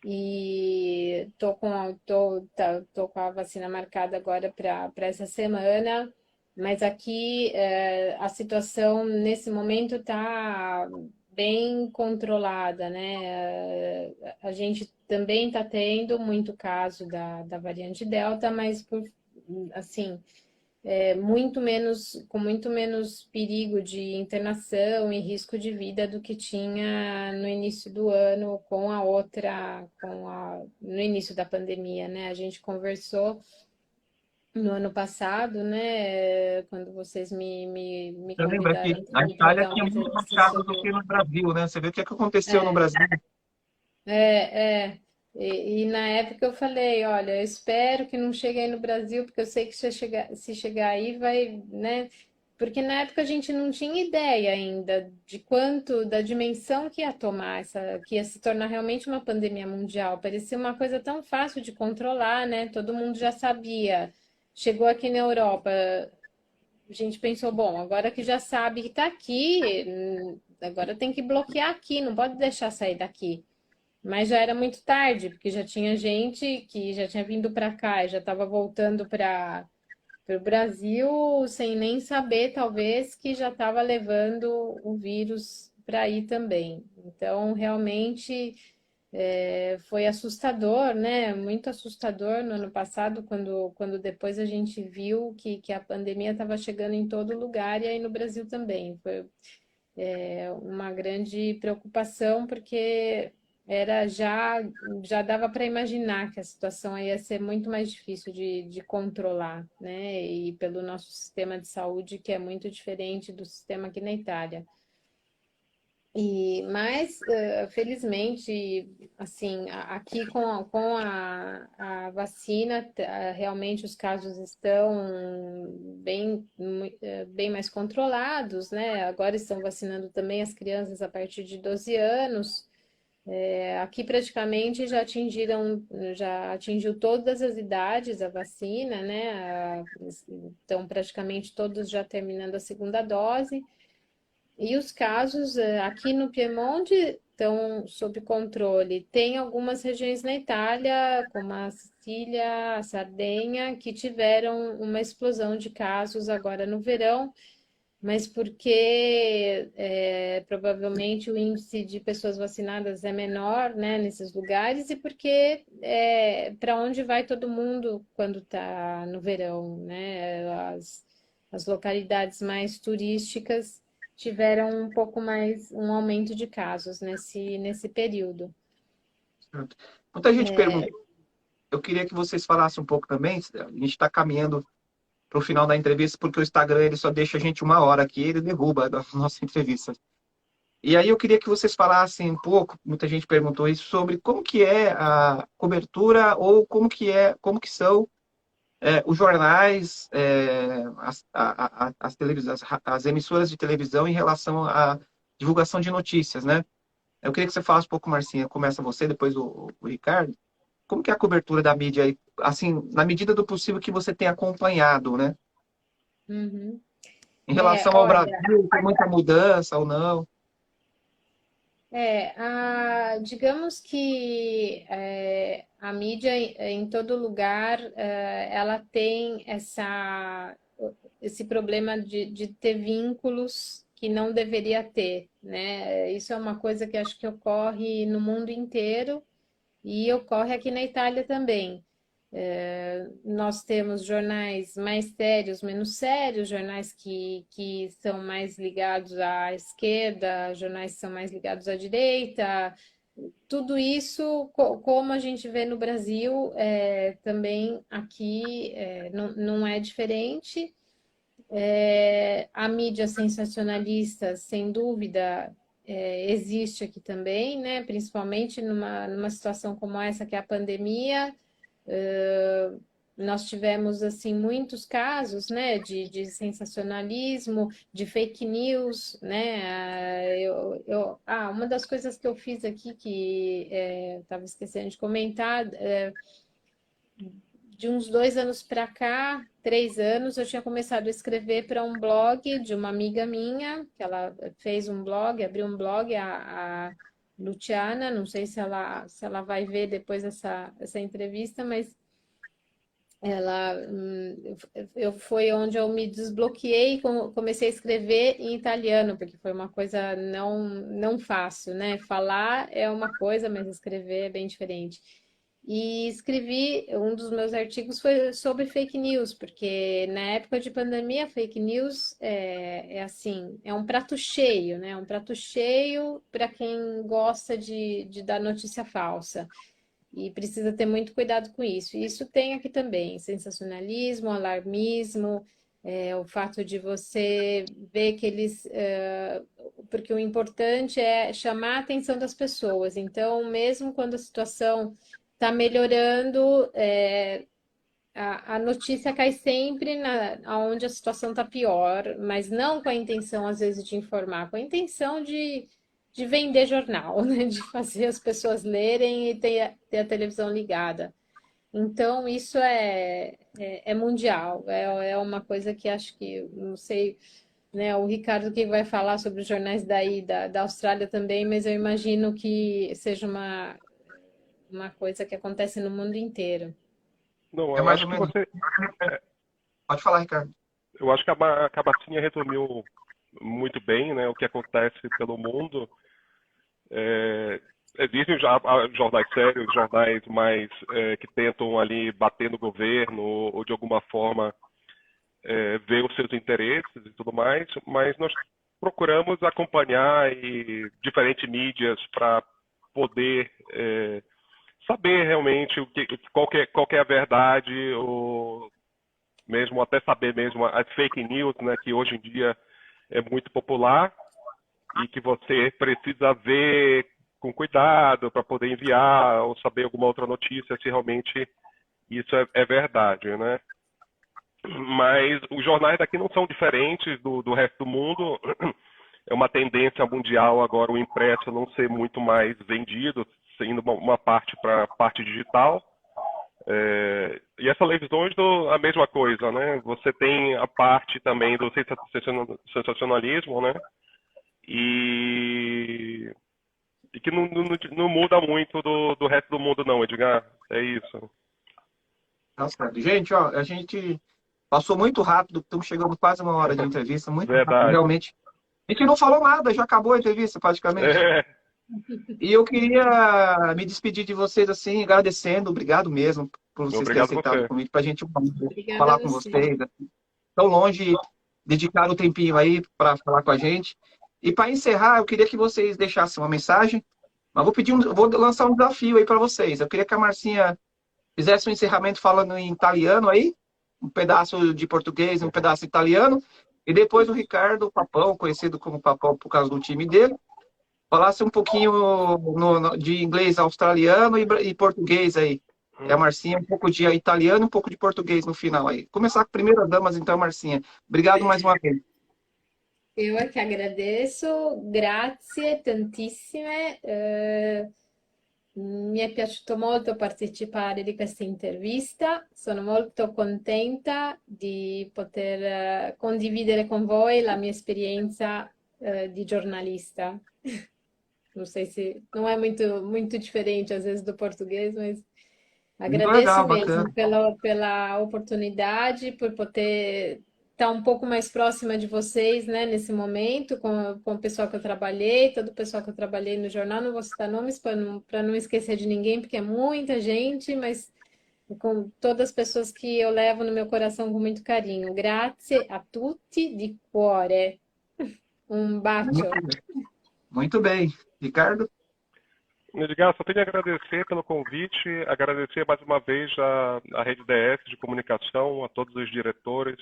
E tô com a vacina marcada agora para essa semana. Mas aqui a situação nesse momento está bem controlada, né? A gente também está tendo muito caso da variante Delta, mas assim, muito menos, com muito menos perigo de internação e risco de vida do que tinha no início do ano com a outra, no início da pandemia, né? A gente conversou no ano passado, né? Quando vocês me Eu lembro que convidaram a também para Itália dar uma tinha muito mais entrevista casos do sobre que no Brasil, né? Você vê o que é que aconteceu no é, Brasil. é. E na época eu falei, olha, eu espero que não chegue aí no Brasil, porque eu sei que se chegar aí vai, né? Porque na época a gente não tinha ideia ainda de quanto, da dimensão que ia tomar que ia se tornar realmente uma pandemia mundial. Parecia uma coisa tão fácil de controlar, né? Todo mundo já sabia. Chegou aqui na Europa, a gente pensou, bom, agora que já sabe que está aqui, agora tem que bloquear aqui, não pode deixar sair daqui. Mas já era muito tarde, porque já tinha gente que já tinha vindo para cá e já estava voltando para o Brasil sem nem saber, talvez, que já estava levando o vírus para aí também. Então, realmente foi assustador, né? Muito assustador no ano passado, quando depois a gente viu que a pandemia estava chegando em todo lugar e aí no Brasil também. Foi uma grande preocupação, porque era já dava para imaginar que a situação ia ser muito mais difícil de controlar, né? E pelo nosso sistema de saúde, que é muito diferente do sistema aqui na Itália. Mas, felizmente, assim, aqui com a vacina, realmente os casos estão bem mais controlados, né? Agora estão vacinando também as crianças a partir de 12 anos. Aqui praticamente já atingiu todas as idades a vacina, né? Estão praticamente todos já terminando a segunda dose. E os casos aqui no Piemonte estão sob controle. Tem algumas regiões na Itália, como a Sicília, a Sardenha, que tiveram uma explosão de casos agora no verão, mas porque provavelmente o índice de pessoas vacinadas é menor, né, nesses lugares, e porque para onde vai todo mundo quando está no verão, né? As localidades mais turísticas tiveram um pouco mais um aumento de casos nesse período. Muita gente pergunta. Eu queria que vocês falassem um pouco também. A gente está caminhando para o final da entrevista, porque o Instagram ele só deixa a gente uma hora aqui, ele derruba a nossa entrevista. E aí eu queria que vocês falassem um pouco, muita gente perguntou isso, sobre como que é a cobertura ou como que são os jornais, as televisões, as emissoras de televisão em relação à divulgação de notícias, né? Eu queria que você falasse um pouco, Marcinha. Começa você, depois o Ricardo. Como que é a cobertura da mídia aí, assim, na medida do possível que você tem acompanhado, né? Uhum. Em relação ao Brasil, Olha, tem muita mudança ou não? digamos que a mídia em todo lugar ela tem esse problema de ter vínculos que não deveria ter, né? Isso é uma coisa que acho que ocorre no mundo inteiro e ocorre aqui na Itália também. Nós temos jornais mais sérios, menos sérios, jornais que são mais ligados à esquerda, jornais que são mais ligados à direita. Tudo isso, como a gente vê no Brasil, também aqui não é diferente. A mídia sensacionalista, sem dúvida, existe aqui também, né? Principalmente numa situação como essa, que é a pandemia. Nós tivemos assim muitos casos, né, de sensacionalismo, de fake news, né? Uma das coisas que eu fiz aqui que estava esquecendo de comentar, de uns 2 anos para cá, 3 anos, eu tinha começado a escrever para um blog de uma amiga minha, que ela fez um blog, abriu um blog, a Luciana, não sei se ela vai ver depois essa entrevista, mas ela foi onde eu me desbloqueei e comecei a escrever em italiano, porque foi uma coisa não fácil, né? Falar é uma coisa, mas escrever é bem diferente. E escrevi, um dos meus artigos foi sobre fake news, porque na época de pandemia, fake news é assim, é um prato cheio, né? Um prato cheio para quem gosta de dar notícia falsa. E precisa ter muito cuidado com isso. E isso tem aqui também, sensacionalismo, alarmismo, o fato de você ver que eles. Porque o importante é chamar a atenção das pessoas. Então, mesmo quando a situação está melhorando, a notícia cai sempre onde a situação está pior, mas não com a intenção, às vezes, de informar, com a intenção de vender jornal, né? De fazer as pessoas lerem e ter a televisão ligada. Então, isso é mundial, é uma coisa que acho que, não sei, né, o Ricardo que vai falar sobre os jornais daí, da Austrália também, mas eu imagino que seja uma coisa que acontece no mundo inteiro. Não, É eu mais acho ou que menos. você, Pode falar, Ricardo. eu acho que a Marcinha resumiu muito bem, né, o que acontece pelo mundo. Existem jornais sérios, jornais mais que tentam ali bater no governo ou de alguma forma ver os seus interesses e tudo mais, mas nós procuramos acompanhar diferentes mídias para poder saber realmente qual que é a verdade, ou mesmo até saber mesmo as fake news, né, que hoje em dia é muito popular e que você precisa ver com cuidado para poder enviar ou saber alguma outra notícia se realmente isso é verdade, né? Mas os jornais daqui não são diferentes do resto do mundo. É uma tendência mundial agora o impresso não ser muito mais vendido, sendo uma parte para a parte digital. E essas televisões, a mesma coisa, né? Você tem a parte também do sensacionalismo, né? E que não muda muito do resto do mundo, não, Edgar. É isso. Tá certo. Gente, ó, a gente passou muito rápido, estamos chegando quase uma hora de entrevista, muito rápido, Verdade. realmente. A gente não falou nada, já acabou a entrevista praticamente. É, E eu queria me despedir de vocês assim, agradecendo, obrigado mesmo por vocês terem obrigado a aceitado o você. convite para a gente Obrigada a falar com você. vocês. Tão longe, dedicar um tempinho aí para falar com a gente. E para encerrar, eu queria que vocês deixassem uma mensagem, mas vou lançar um desafio aí para vocês. Eu queria que a Marcinha fizesse um encerramento falando em italiano aí, um pedaço de português, um pedaço italiano, e depois o Ricardo, o Papão, conhecido como Papão por causa do time dele, falasse um pouquinho de inglês australiano e português aí. E a Marcinha, um pouco de italiano e um pouco de português no final aí. Começar com primeiras damas, então, Marcinha. Obrigado mais uma vez. Eu é que agradeço, grazie tantissime. Mi è piaciuto molto partecipare di questa intervista, sono molto contenta di poter condividere con voi la mia esperienza di giornalista. Não sei se não é muito diferente às vezes do português, mas Muito agradeço legal, bacana. mesmo pela oportunidade, por poder estar um pouco mais próxima de vocês, né, nesse momento, com o pessoal que eu trabalhei, todo o pessoal que eu trabalhei no jornal. Não vou citar nomes para não esquecer de ninguém, porque é muita gente, mas com todas as pessoas que eu levo no meu coração com muito carinho. Grazie a tutti di cuore. Um Muito bacio. bem. Muito bem. Ricardo? Edgar, só tenho a agradecer pelo convite, agradecer mais uma vez a Rede DS de comunicação, a todos os diretores,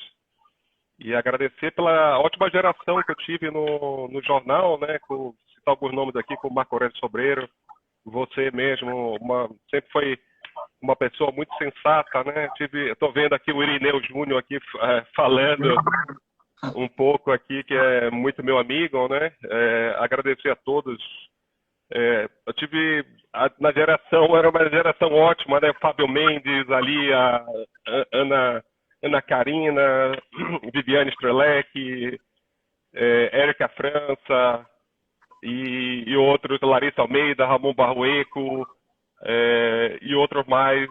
e agradecer pela ótima geração que eu tive no jornal, né? Citar alguns nomes aqui, como Marco Aurélio Sobreiro, você mesmo, sempre foi uma pessoa muito sensata, né? Estou vendo aqui o Irineu Júnior aqui falando um pouco aqui, que é muito meu amigo, né? Agradecer a todos. Eu tive, na geração, era uma geração ótima, né? Fábio Mendes, ali, a Ana Karina, Viviane Strelec, Érica França e outros, Larissa Almeida, Ramon Barrueco, e outros mais,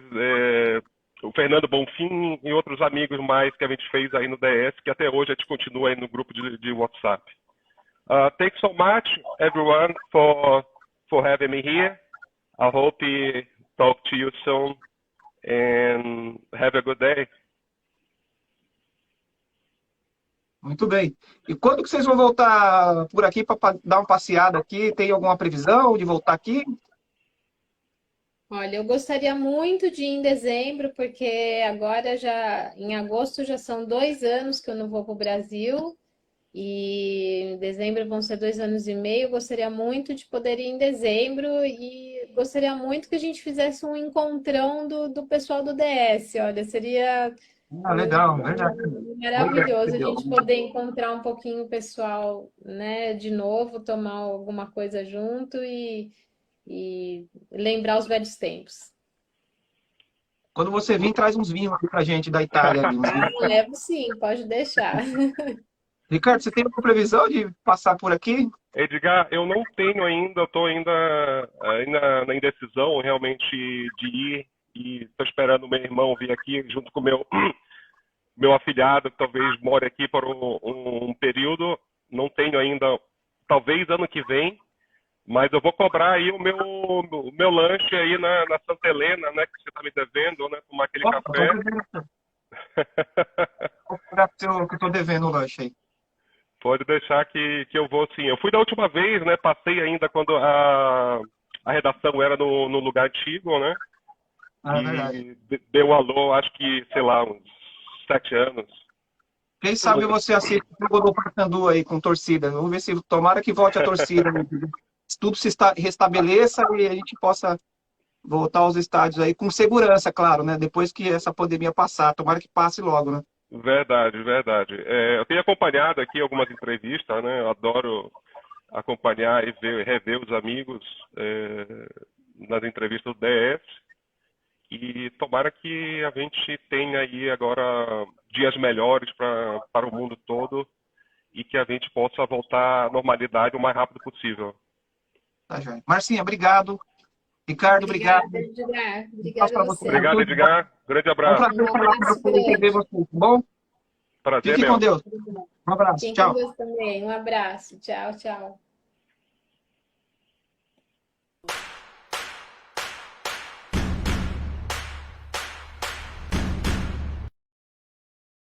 o Fernando Bonfim e outros amigos mais que a gente fez aí no DS, que até hoje a gente continua aí no grupo de WhatsApp. Thanks so much, everyone, for having me here. I hope to talk to you soon and have a good day. Muito bem. E quando que vocês vão voltar por aqui para dar uma passeada aqui? Tem alguma previsão de voltar aqui? Olha, eu gostaria muito de ir em dezembro, porque agora já, em agosto, já são 2 anos que eu não vou para o Brasil. E em dezembro vão ser 2 anos e meio. Eu gostaria muito de poder ir em dezembro e gostaria muito que a gente fizesse um encontrão do pessoal do DS. Olha, seria Legal, verdade. maravilhoso a gente poder encontrar um pouquinho o pessoal, né, de novo, tomar alguma coisa junto e lembrar os velhos tempos. Quando você vir, traz uns vinhos aqui pra gente da Itália. Ali, uns vinhos. Levo sim, pode deixar. Ricardo, você tem alguma previsão de passar por aqui? Edgar, eu não tenho ainda, eu estou ainda na indecisão realmente de ir e estou esperando o meu irmão vir aqui junto com o meu afilhado, que talvez more aqui por um período. Não tenho ainda, talvez ano que vem, mas eu vou cobrar aí o meu lanche aí na Santa Helena, né, que você está me devendo, né, tomar aquele café. Vou pegar que eu estou devendo o lanche aí. Pode deixar que eu vou sim. Eu fui da última vez, né? Passei ainda quando a redação era no lugar antigo, né? Verdade. Deu alô, acho que, sei lá, uns 7 anos. Quem sabe você assiste o jogo do Paysandu aí com torcida. Vamos ver se tomara que volte a torcida. Tudo se restabeleça e a gente possa voltar aos estádios aí com segurança, claro, né? Depois que essa pandemia passar. Tomara que passe logo, né? Verdade, verdade. Eu tenho acompanhado aqui algumas entrevistas, né? Eu adoro acompanhar e rever os amigos nas entrevistas do DS. E tomara que a gente tenha aí agora dias melhores para o mundo todo e que a gente possa voltar à normalidade o mais rápido possível. Tá, joia. Marcinha, obrigado. Ricardo, obrigado. Edgar. Obrigada a você. Obrigado, Edgar. Grande abraço. Um prazer falar com você, entender você, tá bom? Prazer Fique mesmo. com Deus. Um abraço. Fique Tchau. com Deus também. Um abraço. Tchau, tchau.